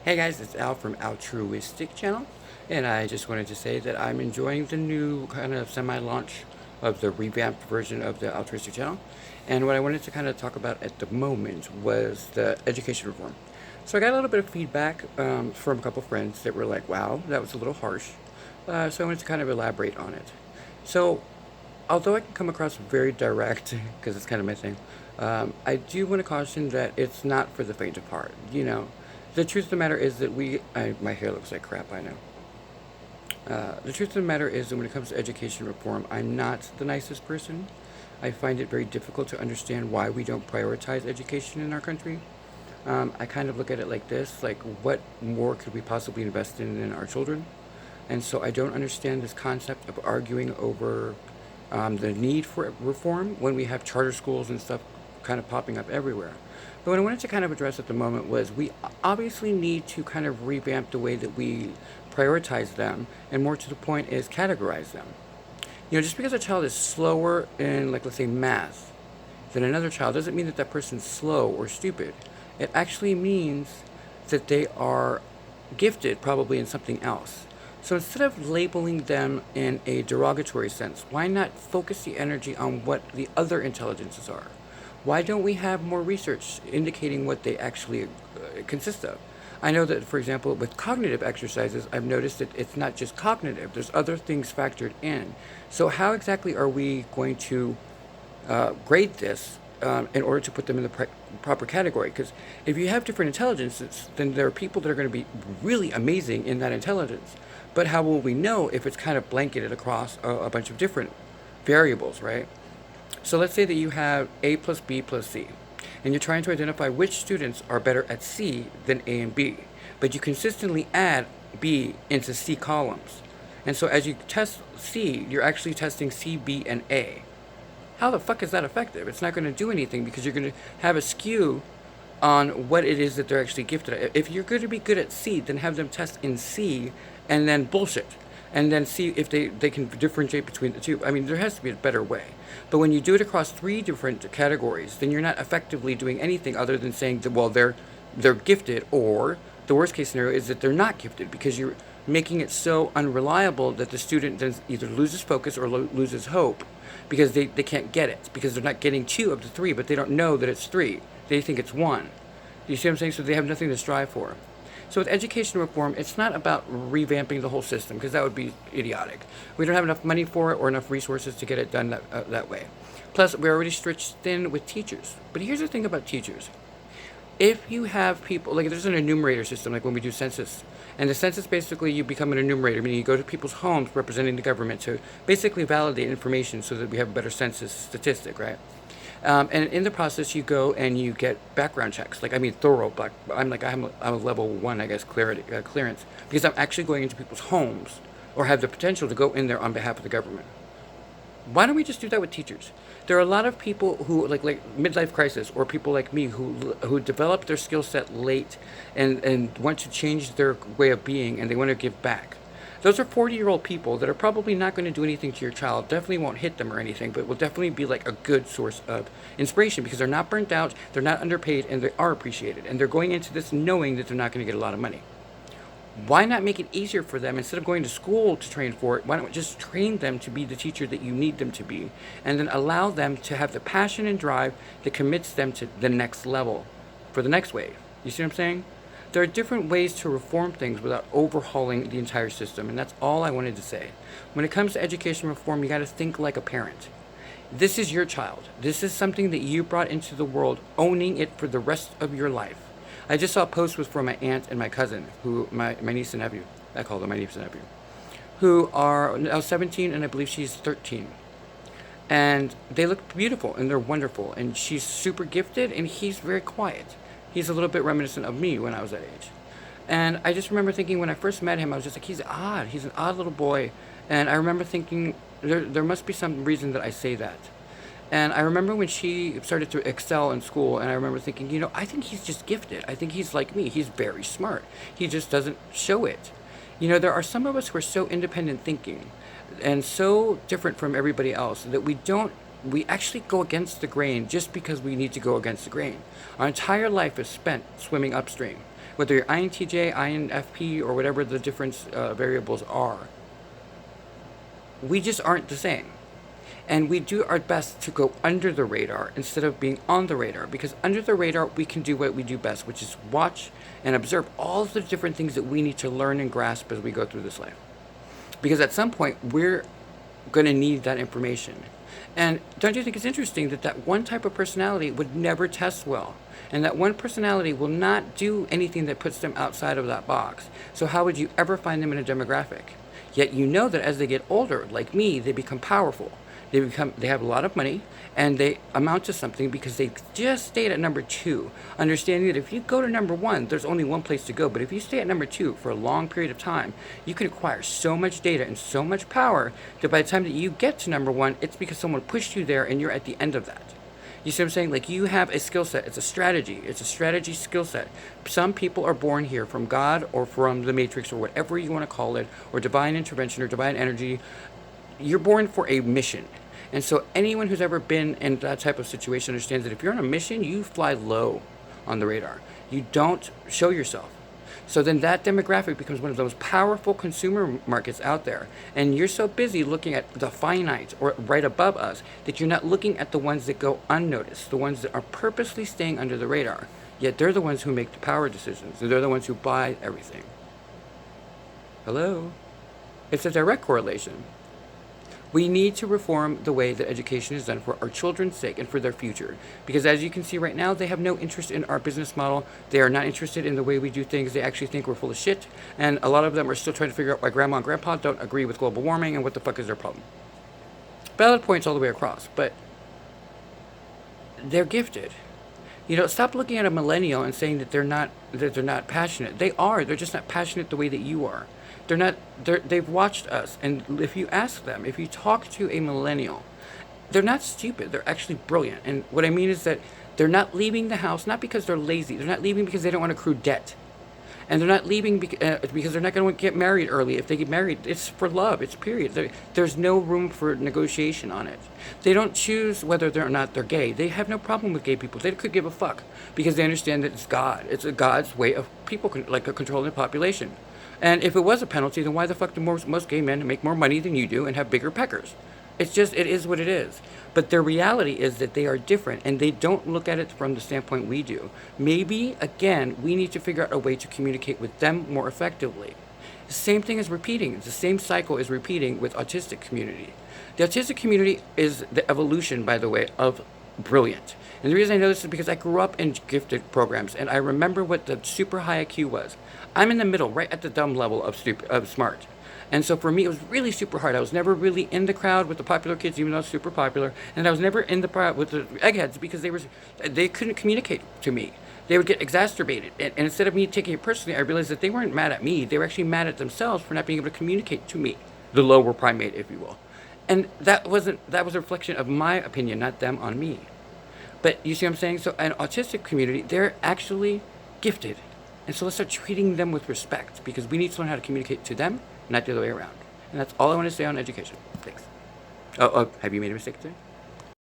Hey guys, it's Al from Altruistic Channel, and I just wanted to say that I'm enjoying the new kind of semi-launch of the revamped version of the Altruistic Channel. And what I wanted to kind of talk about at the moment was the education reform. So I got a little bit of feedback from a couple friends that were like, "Wow, that was a little harsh." So I wanted to kind of elaborate on it. So although I can come across very direct, because it's kind of my thing, I do want to caution that it's not for the faint of heart. The truth of the matter is that my hair looks like crap, I know. The truth of the matter is that when it comes to education reform, I'm not the nicest person. I find it very difficult to understand why we don't prioritize education in our country. I kind of look at it like this, like what more could we possibly invest in our children? And so I don't understand this concept of arguing over the need for reform when we have charter schools and stuff kind of popping up everywhere. But what I wanted to kind of address at the moment was we obviously need to kind of revamp the way that we prioritize them, and more to the point is categorize them. Just because a child is slower in, like, let's say, math than another child doesn't mean that that person's slow or stupid. It actually means that they are gifted probably in something else. So instead of labeling them in a derogatory sense, why not focus the energy on what the other intelligences are? Why don't we have more research indicating what they actually consist of? I know that, for example, with cognitive exercises, I've noticed that it's not just cognitive, there's other things factored in. So, how exactly are we going to grade this in order to put them in the proper category? Because if you have different intelligences, then there are people that are going to be really amazing in that intelligence. But how will we know if it's kind of blanketed across a bunch of different variables, right? So let's say that you have A plus B plus C, and you're trying to identify which students are better at C than A and B, but you consistently add B into C columns. And so as you test C, you're actually testing C, B, and A. How the fuck is that effective? It's not going to do anything because you're going to have a skew on what it is that they're actually gifted at. If you're going to be good at C, then have them test in C and then bullshit. And then see if they can differentiate between the two. I mean, there has to be a better way. But when you do it across three different categories, then you're not effectively doing anything other than saying that, well, they're gifted, or the worst case scenario is that they're not gifted because you're making it so unreliable that the student then either loses focus or loses hope because they can't get it because they're not getting two of the three, but they don't know that it's three. They think it's one. You see what I'm saying? So they have nothing to strive for. So with education reform, it's not about revamping the whole system because that would be idiotic. We don't have enough money for it or enough resources to get it done that way. Plus, we're already stretched thin with teachers. But here's the thing about teachers. If you have people, like there's an enumerator system, like when we do census. And the census, basically, you become an enumerator, meaning you go to people's homes representing the government to basically validate information so that we have a better census statistic, right? And in the process, you go and you get background checks. Like, I mean, thorough. I'm a level one, I guess, clearance because I'm actually going into people's homes or have the potential to go in there on behalf of the government. Why don't we just do that with teachers? There are a lot of people who like midlife crisis or people like me who develop their skill set late and want to change their way of being and they want to give back. Those are 40-year-old people that are probably not going to do anything to your child, definitely won't hit them or anything, but will definitely be like a good source of inspiration because they're not burnt out, they're not underpaid, and they are appreciated. And they're going into this knowing that they're not going to get a lot of money. Why not make it easier for them instead of going to school to train for it? Why don't we just train them to be the teacher that you need them to be and then allow them to have the passion and drive that commits them to the next level for the next wave? You see what I'm saying? There are different ways to reform things without overhauling the entire system, and that's all I wanted to say. When it comes to education reform, you got to think like a parent. This is your child. This is something that you brought into the world, owning it for the rest of your life. I just saw a post was from my aunt and my cousin, who my niece and nephew. I call them my niece and nephew, who are now 17 and I believe she's 13. And they look beautiful and they're wonderful. And she's super gifted and he's very quiet. He's a little bit reminiscent of me when I was that age. And I just remember thinking when I first met him, I was just like, he's odd. He's an odd little boy. And I remember thinking, there must be some reason that I say that. And I remember when she started to excel in school, and I remember thinking, I think he's just gifted. I think he's like me. He's very smart. He just doesn't show it. There are some of us who are so independent thinking and so different from everybody else that we actually go against the grain just because we need to go against the grain. Our entire life is spent swimming upstream. whether you're INTJ, INFP, or whatever the different variables are. We just aren't the same. And we do our best to go under the radar instead of being on the radar, because under the radar we can do what we do best, which is watch and observe all of the different things that we need to learn and grasp as we go through this life. Because at some point we're going to need that information. And don't you think it's interesting that that one type of personality would never test well? And that one personality will not do anything that puts them outside of that box. So how would you ever find them in a demographic? Yet you know that as they get older, like me, they become powerful. They have a lot of money, and they amount to something because they just stayed at number 2, understanding that if you go to number 1, there's only one place to go. But if you stay at number 2 for a long period of time, you can acquire so much data and so much power that by the time that you get to number 1, it's because someone pushed you there and you're at the end of that. You see what I'm saying? Like, you have a skill set. It's a strategy skill set. Some people are born here from God or from the Matrix or whatever you want to call it, or divine intervention or divine energy. You're born for a mission. And so anyone who's ever been in that type of situation understands that if you're on a mission, you fly low on the radar. You don't show yourself. So then that demographic becomes one of the most powerful consumer markets out there. And you're so busy looking at the finite or right above us that you're not looking at the ones that go unnoticed, the ones that are purposely staying under the radar. Yet they're the ones who make the power decisions. They're the ones who buy everything. Hello? It's a direct correlation. We need to reform the way that education is done for our children's sake and for their future. Because as you can see right now, they have no interest in our business model. They are not interested in the way we do things. They actually think we're full of shit. And a lot of them are still trying to figure out why grandma and grandpa don't agree with global warming and what the fuck is their problem. Valid points all the way across, but they're gifted. You know, stop looking at a millennial and saying that they're not passionate. They are. They're just not passionate the way that you are. They've watched us, and if you ask them, if you talk to a millennial, they're not stupid. They're actually brilliant. And what I mean is that they're not leaving the house, not because they're lazy. They're not leaving because they don't want to accrue debt. And they're not leaving because they're not going to get married early. If they get married, it's for love. It's period. There's no room for negotiation on it. They don't choose whether or not they're gay. They have no problem with gay people. They could give a fuck because they understand that it's God. It's a God's way of people controlling the population. And if it was a penalty, then why the fuck do most gay men make more money than you do and have bigger peckers? It is what it is. But their reality is that they are different, and they don't look at it from the standpoint we do. Maybe, again, we need to figure out a way to communicate with them more effectively. The same thing is repeating. The same cycle is repeating with autistic community. The autistic community is the evolution, by the way, of brilliant. And the reason I know this is because I grew up in gifted programs, and I remember what the super high IQ was. I'm in the middle, right at the dumb level of smart. And so for me, it was really super hard. I was never really in the crowd with the popular kids, even though I was super popular. And I was never in the crowd with the eggheads because they couldn't communicate to me. They would get exacerbated. And instead of me taking it personally, I realized that they weren't mad at me. They were actually mad at themselves for not being able to communicate to me, the lower primate, if you will. And that was a reflection of my opinion, not them on me. But you see what I'm saying? So an autistic community, they're actually gifted. And so let's start treating them with respect, because we need to learn how to communicate to them, not the other way around. And that's all I want to say on education. Thanks. Oh, have you made a mistake today?